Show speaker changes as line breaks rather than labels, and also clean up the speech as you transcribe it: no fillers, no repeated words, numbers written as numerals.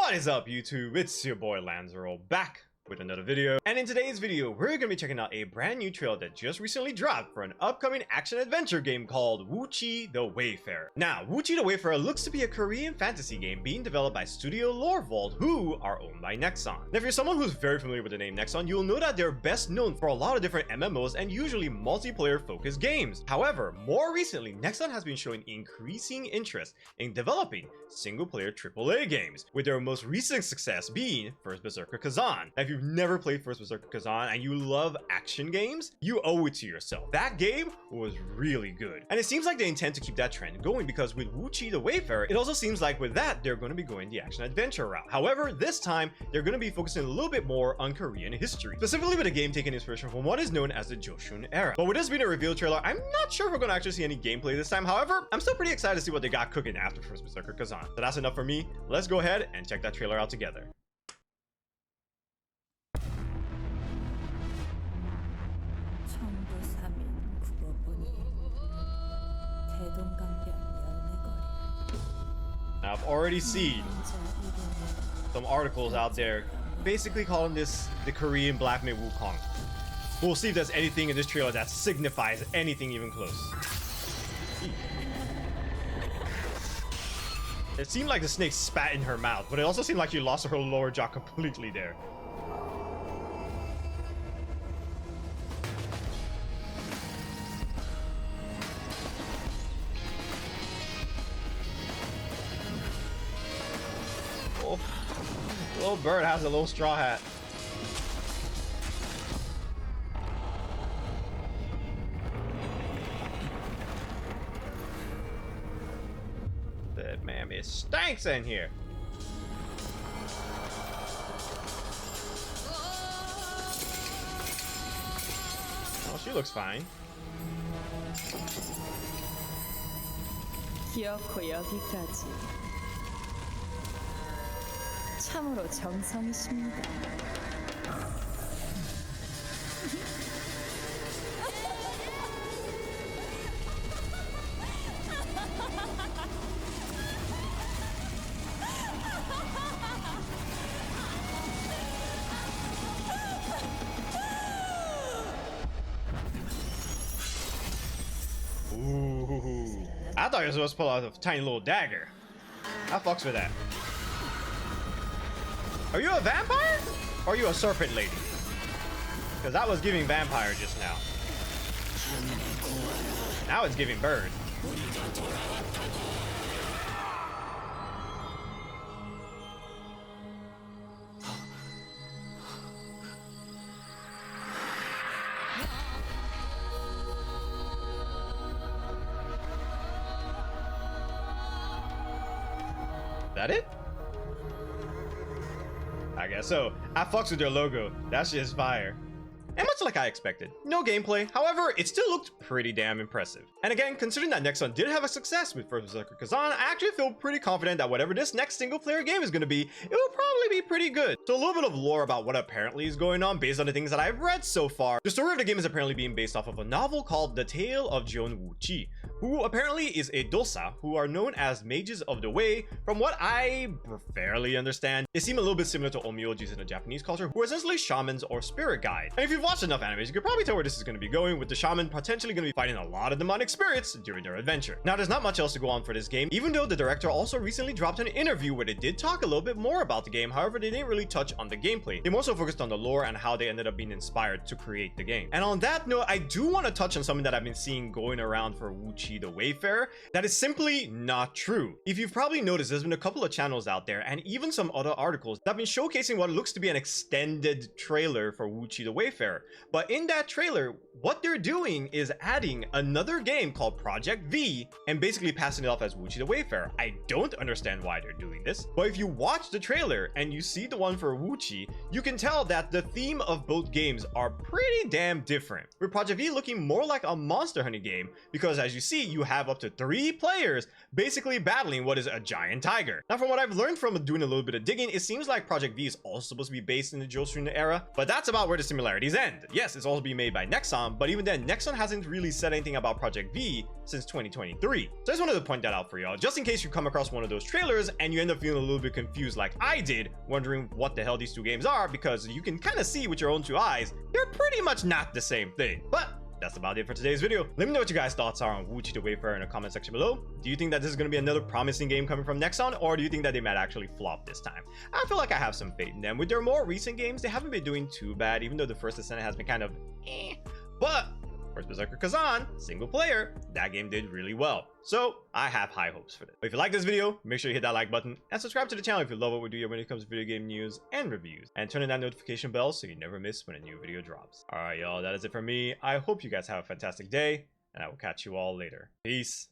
What is up, YouTube? It's your boy Lanzeral back with another video, and in today's video we're gonna be checking out a brand new trailer that just recently dropped for an upcoming action adventure game called Woochi the Wayfarer. Now, Woochi the Wayfarer looks to be a Korean fantasy game being developed by Studio Lore Vault, who are owned by Nexon. Now, if you're someone who's very familiar with the name Nexon, you'll know that they're best known for a lot of different MMOs and usually multiplayer focused games. However, more recently, Nexon has been showing increasing interest in developing single player AAA games, with their most recent success being First Berserker Khazan. Now, if you've never played First Berserker Khazan and you love action games, you owe it to yourself. That game was really good, and it seems like they intend to keep that trend going, because with Woochi the Wayfarer, it also seems like with that they're going to be going the action adventure route. However, this time they're going to be focusing a little bit more on Korean history, specifically with the game taking inspiration from what is known as the Joseon era. But with this being a reveal trailer, I'm not sure if we're going to actually see any gameplay this time. However, I'm still pretty excited to see what they got cooking after First Berserker Khazan. So that's enough for me. Let's go ahead and check that trailer out together. Now, I've already seen some articles out there basically calling this the Korean Black Myth Wukong. We'll see if there's anything in this trailer that signifies anything even close. It seemed like the snake spat in her mouth, but it also seemed like she lost her lower jaw completely there. Oh, little bird has a little straw hat. Man, it stinks in here. Oh, she looks fine.
기어코 여기까지. 참으로 정성이십니다.
Ooh, I thought you were supposed to pull out a tiny little dagger. I fucks with that. Are you a vampire? Or are you a serpent lady? Because I was giving vampire just now. Now it's giving bird. That it? I guess so. I fucks with their logo. That shit is fire. And much like I expected, no gameplay. However, it still looked pretty damn impressive. And again, considering that Nexon did have a success with First Berserker Khazan, I actually feel pretty confident that whatever this next single player game is going to be, it will probably be pretty good. So a little bit of lore about what apparently is going on based on the things that I've read so far. The story of the game is apparently being based off of a novel called The Tale of Jeon Woochi, who apparently is a dosa, who are known as mages of the way. From what I fairly understand, they seem a little bit similar to omyojis in the Japanese culture, who are essentially shamans or spirit guides. And if you've watched enough animes, you could probably tell where this is going to be going, with the shaman potentially going to be fighting a lot of demonic spirits during their adventure. Now, there's not much else to go on for this game, even though the director also recently dropped an interview where they did talk a little bit more about the game. However, they didn't really touch on the gameplay. They more so focused on the lore and how they ended up being inspired to create the game. And on that note, I do want to touch on something that I've been seeing going around for Woochi the Wayfarer that is simply not true. If you've probably noticed, there's been a couple of channels out there and even some other articles that have been showcasing what looks to be an extended trailer for Woochi the Wayfarer. But in that trailer, what they're doing is adding another game called Project V and basically passing it off as Woochi the Wayfarer. I don't understand why they're doing this, but if you watch the trailer and you see the one for Woochi, you can tell that the theme of both games are pretty damn different, with Project V looking more like a monster hunting game, because as you see, you have up to 3 players basically battling what is a giant tiger. Now, from what I've learned from doing a little bit of digging, it seems like Project V is also supposed to be based in the Joseon era, but that's about where the similarities end. And yes, it's also being made by Nexon, but even then, Nexon hasn't really said anything about Project V since 2023. So I just wanted to point that out for y'all, just in case you come across one of those trailers and you end up feeling a little bit confused like I did, wondering what the hell these two games are, because you can kind of see with your own two eyes, they're pretty much not the same thing. But that's about it for today's video. Let me know what you guys' thoughts are on Woochi the Wayfarer in the comment section below. Do you think that this is going to be another promising game coming from Nexon, or do you think that they might actually flop this time? I feel like I have some faith in them. With their more recent games, they haven't been doing too bad, even though the first Ascendant has been kind of eh. But first Berserker Khazan, single player, that game did really well. So I have high hopes for this. If you like this video, make sure you hit that like button and subscribe to the channel if you love what we do here when it comes to video game news and reviews. And turn on that notification bell so you never miss when a new video drops. Alright y'all, that is it for me. I hope you guys have a fantastic day, and I will catch you all later. Peace.